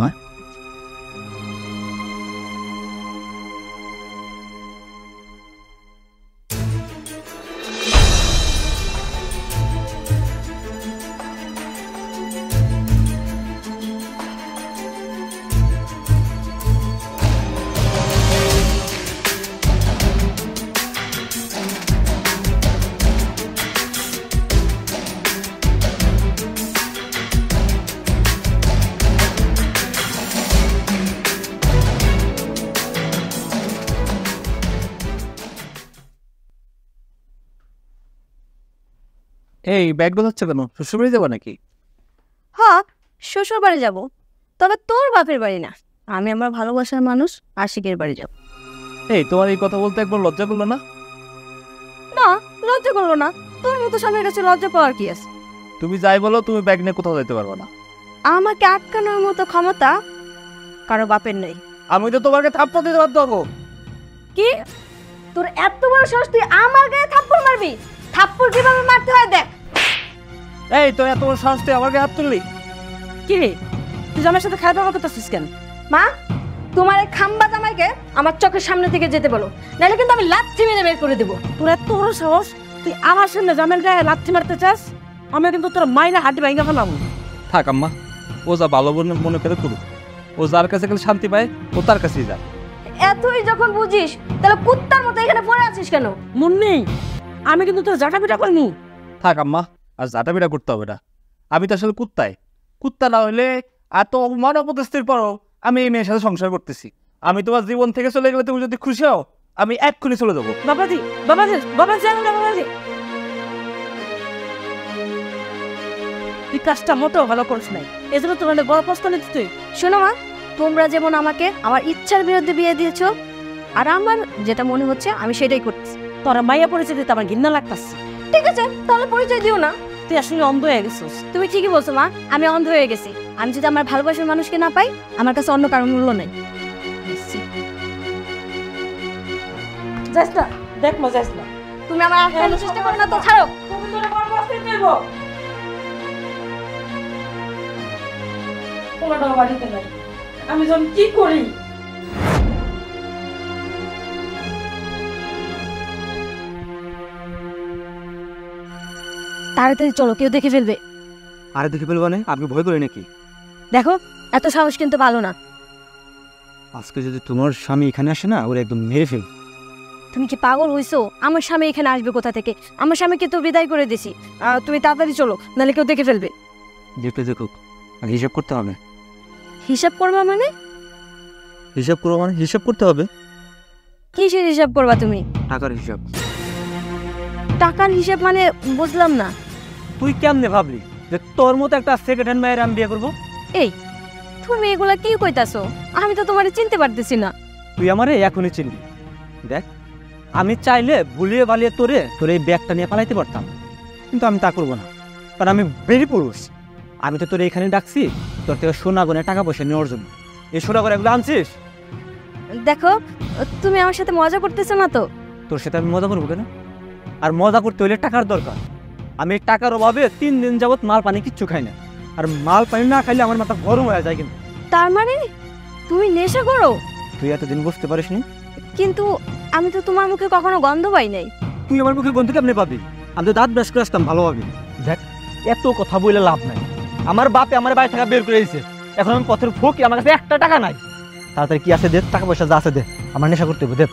হ্যাঁ এই ব্যাগ গোছাচ্ছ কেন? শ্বশুরবাড়ি যাবো নাকি? হ্যাঁ, শ্বশুর বাড়ি যাব, তবে তোর বাপের বাড়ি না। আমি আমার ভালোবাসার মানুষ আশিকের বাড়ি যাব। এই তোমার এই কথা বলতে একবার লজ্জা করলো না? না, লজ্জা করলো না। তোর মতো স্বামীর কাছে লজ্জা পাওয়ার কি আছে? তুমি যাই বলো, তুমি ব্যাগ নিয়ে কোথাও যেতে পারবে না। আমাকে আটকানোর মতো ক্ষমতা কারো বাপের নেই। আমি তো তোমাকে থাপ্পড় দিতে বাধ্য হবো। কি, তোর এত বড় সাহস তুই আমার গায়ে থাপ্পড় মারবি? থাপ্পড় কিভাবে মারতে হয় দেখ। এই তো এত বড় সাহস, তুই আমার গায়ে হাত তুললি? কি রে, তুই জামাইয়ের সাথে খারাপ ব্যবহার করতেছিস কেন? মা, তোমার এই খাম্বা জামাইকে আমার চোখের সামনে থেকে যেতে বলো, নাহলে কিন্তু আমি লাথি মেরে বের করে দেবো। তোর এত বড় সাহস, তুই আমার সামনে জামের গায়ে লাথি মারতে চাস? আমি কিন্তু তোর মাইনা হাড্ডি ভাঙা ফেলাম। থাক আম্মা, ও যা ভালো মনে করে করুক। ও যার কাছে গেলে শান্তি পায়, ও তার কাছেই যা। এতই যখন বুঝিস তাহলে কুত্তার মতো এখানে পড়ে আছিস কেন? মুন্নি, আমি কিন্তু তোর জাটা পিটা করিনি। থাক আম্মা, আর জাটা বিটা করতে হবে না। আমি তো আসলে কুত্তা না হইলে এত অপমান অপদস্থির পরও আমি এই মেয়ের সাথে সংসার করতেছি। আমি তোমার জীবন থেকে চলে গেলে তুমি যদি খুশি হও, আমি এক্ষুনি চলে যাবো। বাবাজি, বাবাজি, বাবাজি, বাবাজি, তুই কাজটা মোটেও ভালো করিস নাই। এজন্য তোমার বড় প্রস্তাব নিতে তুই। শোনো মা, তোমরা যেমন আমাকে আমার ইচ্ছার বিরুদ্ধে বিয়ে দিয়েছো, আর আমার যেটা মনে হচ্ছে আমি সেটাই করতেছি। তোরা মাইয়া পরিচয় দিতে আমার ঘৃণা লাগতাছে। ঠিক আছে, তাহলে পরিচয় দিও না। তুই আসলে অন্ধ হয়ে গেছিস। তুমি ঠিকই বলছো মা, আমি অন্ধ হয়ে গেছি। আমি যদি আমার ভালোবাসার মানুষকে না পাই, আমার কাছে অন্য কারণ মূল্য নেই। যাস না, দেখ মা, যাস না। তুমি আমার আটকানোর চেষ্টা করো না তো, ছাড়ো। তুমি তোরে বড় প্রস্তাব দেবো। পোলাটাও বাড়িতে নাই, আমি যখন কি করি? তাড়াতাড়ি চলো, কেউ দেখে ফেলবে। আরে দেখে ফেলবো না, আপনি ভয় করে নাকি? দেখো, এত সাহস কিন্তু ভালো না। আজকে যদি তোমার স্বামী এখানে আসে না, ওরা একদম মেরে ফেলবে। তুমি কি পাগল হইছো? আমার স্বামী এখানে আসবে কোথা থেকে? আমার স্বামীকে তো বিদায় করে দিছি। তুমি তাড়াতাড়ি চলো, নাহলে কেউ দেখে ফেলবে। দেখতে দেখুক, আগে হিসাব করতে হবে। হিসাব করবা মানে? হিসাব করবো মানে হিসাব করতে হবে। কিসের হিসাব করবা তুমি? টাকার হিসাব। টাকার হিসাব মানে বুঝলাম না। তুই কেমনে ভাবলি যে তোর মতো একটা সেকেন্ড হ্যান্ড মায়ের আমি বিয়ে করবো? এই, তুমি এগুলা কি কইতাছো? আমি তো তোমারে চিনতে পারতেছি না। তুই আমারে এখনই চিনবি। দেখ, আমি চাইলে ভুলিয়ে বালিয়ে তোরে এই ব্যাগটা নিয়ে পালাইতে পারতাম, কিন্তু আমি তা করবো না, কারণ আমি বেরি পুরুষ। আমি তো তোরে এখানে ডাকছি তোর থেকে সোনা গনে টাকা পয়সা নেওয়ার জন্য। এই সোনা করে এগুলো আনছিস? দেখো, তুমি আমার সাথে মজা করতেছো না তো? তোর সাথে আমি মজা করবো কেন? আর মজা করতে হলে টাকার দরকার। আমি এই টাকার অভাবে 3 দিন যাবত মাল পানি কিচ্ছু খাই না, আর মাল পানি না খাইলে আমার মাথা গরম হয়ে যায়। কিন্তু তার মানে তুমি নেশা করো? তুই এতদিন বুঝতে পারিস নি? কিন্তু আমি তো তোমার মুখে কখনো গন্ধ পাই নাই। তুই আমার মুখে গন্ধ কেমনে পাবি? আমি তো দাঁত ব্রাশ করে আসতাম ভালোভাবে। দেখ, এত কথা বলে লাভ নাই। আমার বাপে আমার বাড়ি থেকে বের করে দিয়েছে, এখন আমি পথের ফকি, আমার কাছে 1 টাকা নাই। তাড়াতাড়ি কি আছে দে, টাকা পয়সা যা আছে দে, আমার নেশা করতে হবে, দে।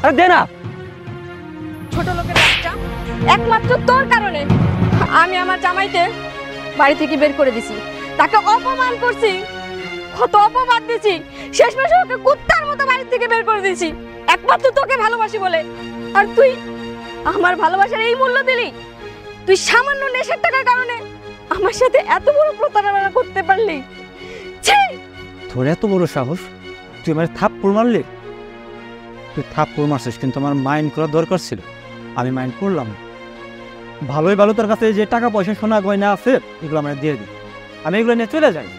আরে দে না। ছোট লোকের বাচ্চা, একমাত্র তোর কারণে আমি আমার জামাইকে বাড়ি থেকে বের করে দিছি। তাকে অপমান করছি, কত অপমান দিছি, শেষমেশ ওকে কুত্তার মতো বাড়ি থেকে বের করে দিছি, একমাত্র তোকে ভালোবাসি বলে। আর তুই আমার ভালোবাসার এই মূল্য দিলি? তুই সামান্য নেশার টাকার কারণে আমার সাথে এত বড় প্রতারণা করতে পারলি? ছি! তোর এত বড় সাহস, তুই আমার থাপ্পড় মারলি? তুই থাপ্পড় মারছিস, কিন্তু আমার মাইন্ড করার দরকার ছিল, আমি মাইন্ড করলাম। ভালোই ভালো তোর কাছে যে টাকা পয়সা সোনা গয়না আছে এগুলো আমার দিয়ে দিই, আমি এগুলো নিয়ে চলে যাই।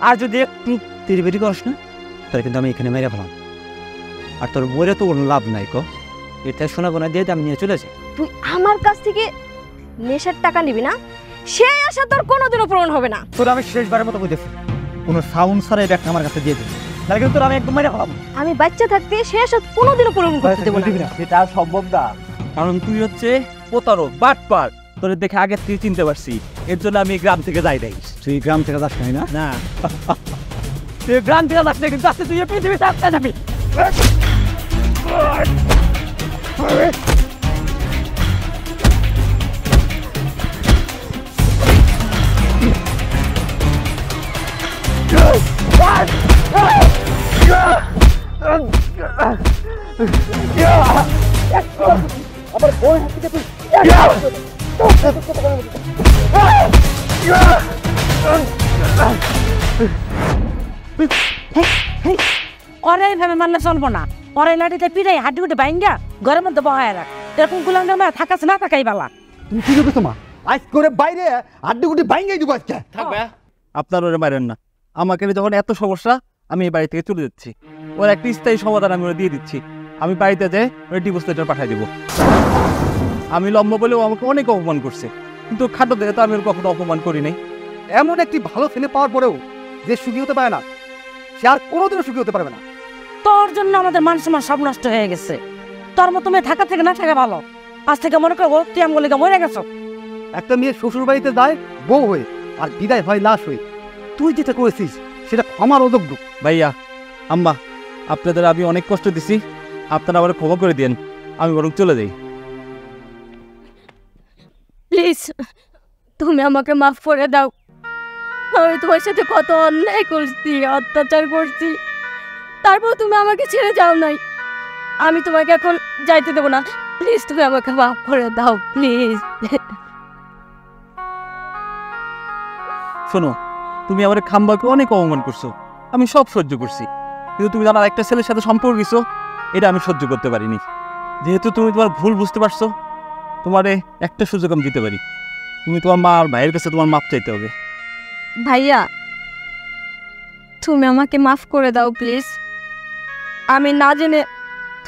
আর যদি একটু তিরিবিরি করিস না, তাহলে কিন্তু আমি এখানে মেরে ফেলাম। আর তোর মরে তো কোনো লাভ নাই। এর থেকে সোনা গয়না দিয়ে আমি নিয়ে চলে যাই। তুই আমার কাছ থেকে নেশার টাকা নিবি না? সে আশা তোর কোনোদিনও পূরণ হবে না। তোর আমি শেষবারের মতো কইতেছি, কোনো সাউন্ড ছাড়া এই ব্যাগটা আমার কাছে দিয়ে দিবি, তাহলে কিন্তু তোর আমি একদম মেরে ফেলাম। আমি বাচ্চা থাকতে সে আশা কোনোদিনও পূরণ করতে দেব না। সেটা সম্ভব না, কারণ তুই হচ্ছে প্রতারক, বাটপার। তোর দেখে আগে তুই চিনতে পারছি, এর জন্য আমি গ্রাম থেকে যাই নাই। তুই গ্রাম থেকে যাস নাই না? না, তুই গ্রাম থেকে যাস না, কিন্তু আজকে তুই পৃথিবী থাকতে যাবি। ওরে এইভাবে মারলে চলবো না। ওরে লাঠিতে পিড়াই হাড্ডি গুটি বাইঙ্গা ঘরের মধ্যে বহায় রাখ। এরকম গুলাম থাকাস না থাকাই বালা। তুমি কি করছো মা? আজ করে বাইরে আড্ডি গুটি বাইঙ্গাই দিব আজকে। থাকবে, আপনার ওরে মারেন না। আমাকে যখন এত সমস্যা, আমি এই বাড়ি থেকে চলে যাচ্ছি। ওর একটা স্থায়ী সমাধান আমি ওরা দিয়ে দিচ্ছি। আমি বাড়িতে যাই ওই ডিভোর্স লেটার পাঠিয়ে দেবো। আমি লম্বা বলেও আমাকে অনেক অপমান করছে, কিন্তু খাটো দেখে তো আমি ওর কখনো অপমান করি নাই। এমন একটি ভালো ছেলে পাওয়ার পরেও যে সুখী হতে পারে না, সে আর কোনোদিনও সুখী হতে পারবে না। তোর জন্য আমাদের মান সম্মান সব নষ্ট হয়ে গেছে। তোর মতো মেয়ে থাকা থেকে না থাকা ভালো। আজ থেকে মনে করবো তুই আমগুলি মরে গেছো। একটা মেয়ে শ্বশুর বাড়িতে যায় বউ হয়ে, আর বিদায় হয় লাশ হয়ে। তুই যেটা করেছিস সেটা আমার অযোগ্য। ভাইয়া, আম্মা, আপনাদের আমি অনেক কষ্ট দিছি, আপনারা আবার ক্ষমা করে দেন। আমি বরং চলে যাই। প্লিজ, তুমি আমাকে মাফ করে দাও। আমি তোমার সাথে কত অন্যায় করছি, অত্যাচার করছি, তারপর তুমি আমাকে ছেড়ে যাও নাই। আমি তোমাকে এখন যাইতে দেবো না। প্লিজ, তুমি আমাকে মাফ করে দাও, প্লিজ। শোনো, তুমি আমার খাম্বাকে অনেক অপমান করছো, আমি সব সহ্য করছি, কিন্তু তুমি জানো একটা ছেলের সাথে সম্পর্ক গেছো, এটা আমি সহ্য করতে পারিনি। যেহেতু তুমি তোমার ভুল বুঝতে পারছো, তোমারে একটা সুযোগ আমি দিতে পারি, তুমি তোমার মা আর ভাইয়ের কাছে তোমার মাপ চাইতে হবে। ভাইয়া তুমি আমাকে মাফ করে দাও প্লিজ। আমি না জেনে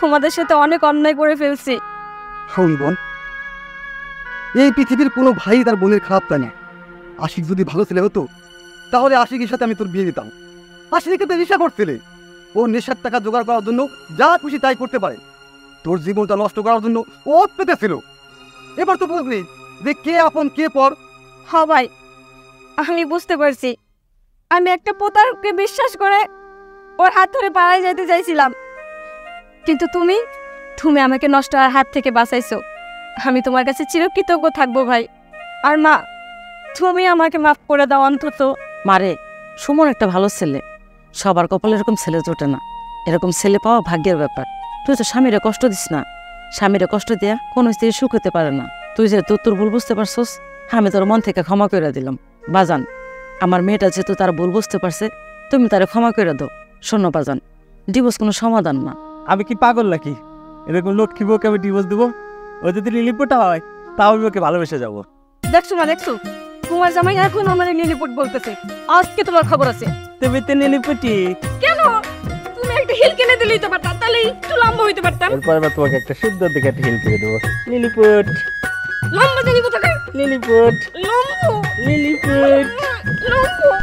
তোমাদের সাথে অনেক অন্যায় করে ফেলছি। শোন বোন, এই পৃথিবীর কোনো ভাই তার বোনের খারাপ চায় না। আশিক যদি ভালো ছেলে হতো তাহলে আশিকের সাথে আমি তোর বিয়ে দিতাম। আশিককে তো নেশা করছিলে, ও নেশার টাকা জোগাড় করার জন্য যা খুশি তাই করতে পারে। তোর জীবনটা নষ্ট করার জন্য ও পেতেছিল। এবার তো বুঝলি যে কে আপন কে পর। হ ভাই, আমি বুঝতে পারছি। আমি একটা প্রতারককে বিশ্বাস করে ওর হাত ধরে পাড়ায় যেতে চাইছিলাম, কিন্তু তুমি আমাকে নষ্ট হওয়ার হাত থেকে বাঁচাইছো। আমি তোমার কাছে চিরকৃতজ্ঞ থাকবো ভাই। আর মা, তুমি আমাকে মাফ করে দাও অন্তত। মারে, সুমন একটা ভালো ছেলে, সবার কপালে এরকম ছেলে জোটে না, এরকম ছেলে পাওয়া ভাগ্যের ব্যাপার। তুই তো স্বামীরে কষ্ট দিস না, স্বামীরে কষ্ট দেয়া কোনো স্ত্রী সুখ হতে পারে না। তুই যেহেতু তোর ভুল বুঝতে পারছস, আমি তোর মন থেকে ক্ষমা করে দিলাম। বাজান, আমার মেয়েটা যেহেতু তার ভুল বুঝতে পারছে, তুমি তারে ক্ষমা করে দাও। শোনো বাজান, ডিভোর্স কোনো সমাধান না। আমি কি পাগল নাকি? এরকম লক্ষ্মী বউকে আমি ডিভোর্স দেবো? ও যদি লিলিপুটটা হয় তাও আমি ওকে ভালোবেসে যাবো। দেখছো না, দেখছো তোমার জামাই এখন আমার লিলিপুট বলতেছে। আজকে তোমার খবর আছে। তুমি তো লিলিপুটি। কেন? তুমি একটা হিল কিনে দিলেই তো পারতাম, তাহলে একটু লম্বা হইতে পারতাম। এরপর এবার তোমাকে একটা সুন্দর দেখে একটা হিল করে দেবো। লিলিপুট, লম্বা জানি কোথাকার? লিলিপুট, লম্বা, লিলিপুট। লম্বা।